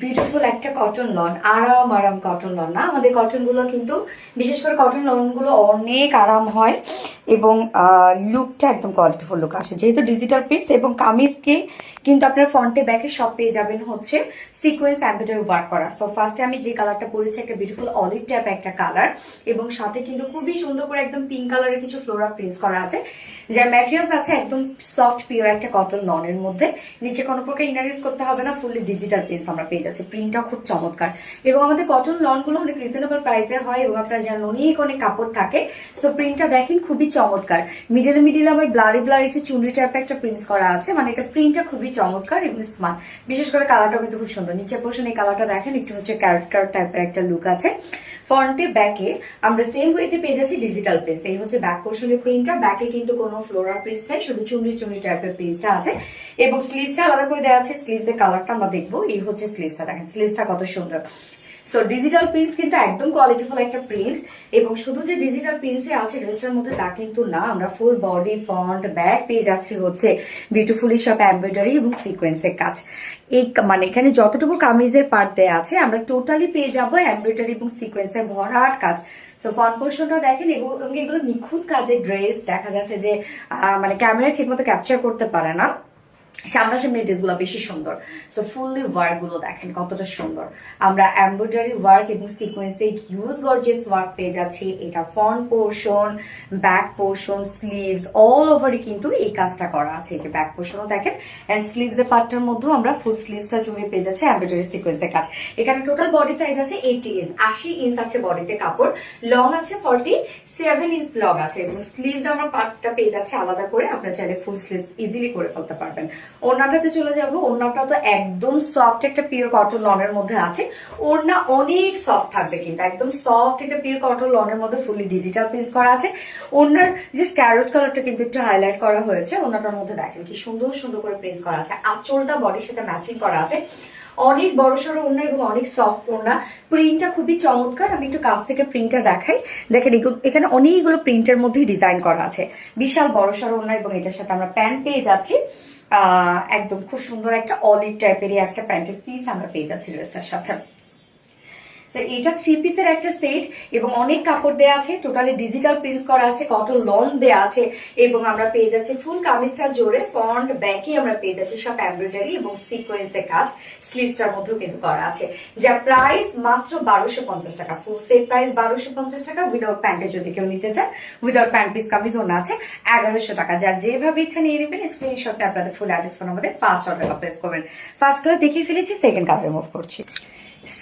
Beautiful একটা cotton loan, আরাম আরাম কটন লন না, আমাদের কটন গুলো কিন্তু বিশেষ করে কটন লন গুলো অনেক আরাম হয় এবং লুকটা একদম কোয়ালিটিফুল লুক আসে, যেহেতু ডিজিটাল পিস এবং কামিজকে কিন্তু আপনার ফ্রন্টে ব্যাকে সব পেয়ে যাবেন হচ্ছে সিকোয়েন্স এমব্রয়ডারি ওয়ার্ক করা। সো ফার্স্টে আমি যে কালারটা পরেছি একটা বিউটিফুল অলিভ টাইপ একটা কালার এবং সাথে কিন্তু খুবই সুন্দর করে একদম পিঙ্ক কালারের কিছু ফ্লোরাল প্রিন্টস করা আছে, যার ম্যাটেরিয়ালস আছে একদম সফট পিওর একটা কটন লনের মধ্যে। নিচে কোনো প্রকার ইনার ইউজ করতে হবে না, ফুললি ডিজিটাল প্রিন্টস আমরা পেয়ে যাচ্ছি। প্রিন্টটা খুব চমৎকার এবং আমাদের কটন লনগুলো অনেক রিজনেবল প্রাইসে হয় এবং আপনারা জানেন অনেক অনেক কাপড় থাকে। সো প্রিন্টটা দেখেন খুবই চমৎকার, মিডিলে আবার ব্লারি একটু চুনরি টাইপের একটা প্রিন্টস করা আছে, মানে এটা প্রিন্টটা খুবই চমৎকার এবং স্মার্ট। বিশেষ করে কালারটা কিন্তু খুব সুন্দর। নিচের পোর্শন এই কালারটা দেখেন একটু হচ্ছে ক্যারট টাইপের একটা লুক আছে। ফ্রন্টে ব্যাকে আমরা সেম ওয়েতে পেয়ে যাচ্ছি ডিজিটাল প্রিন্টস। এই হচ্ছে ব্যাক পোর্শনের প্রিন্টটা, ব্যাকে কিন্তু কোনো ফ্লোরাল প্রিন্টস নেই, শুধু চুনরি টাইপের প্রিন্টসটা আছে এবং স্লিভসটা আলাদা করে দেওয়া আছে। স্লিভসের কালারটা আমরা দেখবো। এই হচ্ছে স্লিভসটা, দেখেন স্লিভসটা কত সুন্দর। সো ডিজিটাল প্রিন্টস কিন্তু একদম কোয়ালিটিফুল একটা প্রিন্ট এবং শুধু যে ডিজিটাল প্রিন্টসে আছে ড্রেসটার মধ্যে তা কিন্তু না, আমরা ফুল বডি ফ্রন্ট ব্যাক পেয়ে যাচ্ছি হচ্ছে বিউটিফুলি সব এমব্রয়ডারি এবং সিকোয়েন্সের কাজ। এই মানে এখানে যতটুকু কামিজের পার্ট দেয়া আছে আমরা টোটালি পেয়ে যাবো এমব্রয়ডারি এবং সিকোয়েন্সের ভরাট কাজ। সো ফ্রন্ট পোর্শনটা দেখেন এবং এগুলো নিখুঁত কাজের ড্রেস, দেখা যাচ্ছে যে মানে ক্যামেরা ঠিক মতো ক্যাপচার করতে পারে না, সামনাসামনি ড্রেসগুলো বেশি সুন্দর। সো ফুললি ওয়ার্ক গুলো দেখেন কতটা সুন্দর। আমরা এমব্রয়ডারি ওয়ার্ক এবং সিকোয়েন্সে হিউজ গর্জিয়াস ওয়ার্ক পেয়ে যাচ্ছি। এটা front portion, back portion, sleeves all ওভারই কিন্তু এই কাজটা করা আছে। এই যে ব্যাক পোর্শনও দেখেন এন্ড স্লিভস এর পার্টটার মধ্যেও আমরা ফুল স্লিভসটা জুড়ে পেয়ে যাচ্ছি এমব্রয়ডারি সিকোয়েন্সের কাজ। এখানে টোটাল বডি সাইজ আছে 80 ইঞ্চ, 80 ইঞ্চ আছে বডিতে কাপড়, লং আছে 47 ইঞ্চ লং আছে এবং স্লিভস আমরা পার্টটা পেয়ে যাচ্ছে আলাদা করে। আপনারা চাইলে ফুল স্লিভস ইজিলি করে ফেলতে পারবেন। ওড়নাটাতে চলে যাবো। ওড়নাটা তো একদম সফট একটা পিওর কটন লনের মধ্যে আছে। ওড়না অনেক সফট থাকবে, কিন্তু একদম সফট একটা পিওর কটন লনের মধ্যে ফুলি ডিজিটাল প্রিন্ট করা আছে। ওড়নার যে স্ক্যারট কালারটা কিন্তু একটু হাইলাইট করা হয়েছে। ওড়নাটার মধ্যে দেখেন কি সুন্দর সুন্দর করে প্রিন্ট করা আছে। আঁচলটা বডির সাথে ম্যাচিং করা আছে। অনেক বড় সড়ো ওড়না এবং অনেক সফট ওড়না। প্রিন্টটা খুবই চমৎকার। আমি একটু কাছ থেকে প্রিন্টটা দেখাই। দেখেন এখানে অনেকগুলো প্রিন্টের মধ্যেই ডিজাইন করা আছে। বিশাল বড় সড়ো ওড়না এবং এটার সাথে আমরা প্যান্ট পেয়ে যাচ্ছি। একদম খুব সুন্দর একটা অলিভ টাইপেরই একটা প্যান্টের পিস আমরা পেয়ে যাচ্ছি ড্রেসটার সাথে। এটা 3 পিসের একটা সেট এবং অনেক কাপড় দেওয়া আছে, টোটালি ডিজিটাল প্রিন্টস করা আছে, কটন লন দেওয়া আছে এবং আমরা পেয়ে যাচ্ছি ফুল কামিজটা জোরে ফ্রন্ট ব্যাকে আমরা পেয়ে যাচ্ছি সব এমব্রয়ডারি এবং সিকোয়েন্সের কাজ। স্লিভসটার মধ্যেও কিন্তু করা আছে, যার প্রাইস মাত্র 1250 টাকা। ফুল সেট প্রাইস 1250 টাকা। উইদাউট প্যান্টে যদি কেউ নিতে চান, উইদাউট প্যান্ট পিস কামিজ ওনা আছে 1100 টাকা। যার যেভাবে ইচ্ছা নিয়ে নেবেন। স্ক্রিনশটটা আপনাদের ফুল অ্যাড্রেস ফোন আমাদের ফার্স্ট অর্ডার প্লেস করবেন। ফার্স্ট কালার দেখিয়ে ফেলেছি, সেকেন্ড কালার রিমুভ করছি।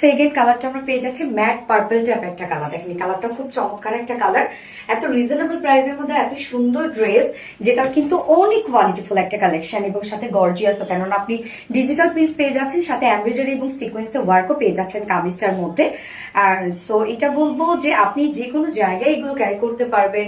সেকেন্ড কালারটা আমরা পেয়ে যাচ্ছি ম্যাট পার্পল টাইপ একটা কালার। দেখেন কালারটা খুব চমৎকার একটা কালার। এত রিজনেবল প্রাইসের মধ্যে এত সুন্দর ড্রেস, যেটা কিন্তু অনেক কোয়ালিটিফুল একটা কালেকশন এবং সাথে গর্জিয়াসও, কেননা আপনি ডিজিটাল প্রিন্ট পেয়ে যাচ্ছেন, সাথে এমব্রয়ডারি এবং সিকোয়েন্সের ওয়ার্কও পেয়ে যাচ্ছেন কামিজটার মধ্যে। আর সো এটা বলবো যে আপনি যে কোনো জায়গায় এগুলো ক্যারি করতে পারবেন।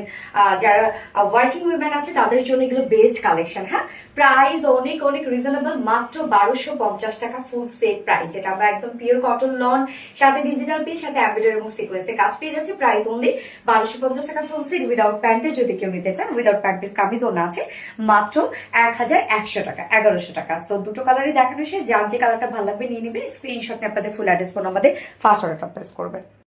যারা ওয়ার্কিং উইমেন আছে তাদের জন্য এগুলো বেস্ট কালেকশন। হ্যাঁ, প্রাইস অনেক অনেক রিজনেবল, মাত্র 1250 টাকা ফুল সেট প্রাইস, যেটা আমরা একদম পিওর কটন লন সাথে ডিজিটাল পিস সাথে এমব্রয়ডারি এবং সিকোয়েন্সের কাজ পেয়ে যাচ্ছে। প্রাইস অনলি 1250 টাকা ফুল সেট। উইদাউট প্যান্টে যদি কেউ নিতে চান, উইদাউট প্যান্ট পিস কামিজ ওনা আছে মাত্র 1100 টাকা, 1100 টাকা। সো দুটো কালারই দেখানো শেষ। যার যে কালারটা ভালো লাগবে নিয়ে নেবেন। স্ক্রিনশট নিয়ে আপনাদের ফুল অ্যাড্রেস ফোন আমাদের ফার্স্ট অর্ডারটা প্লেস করবেন।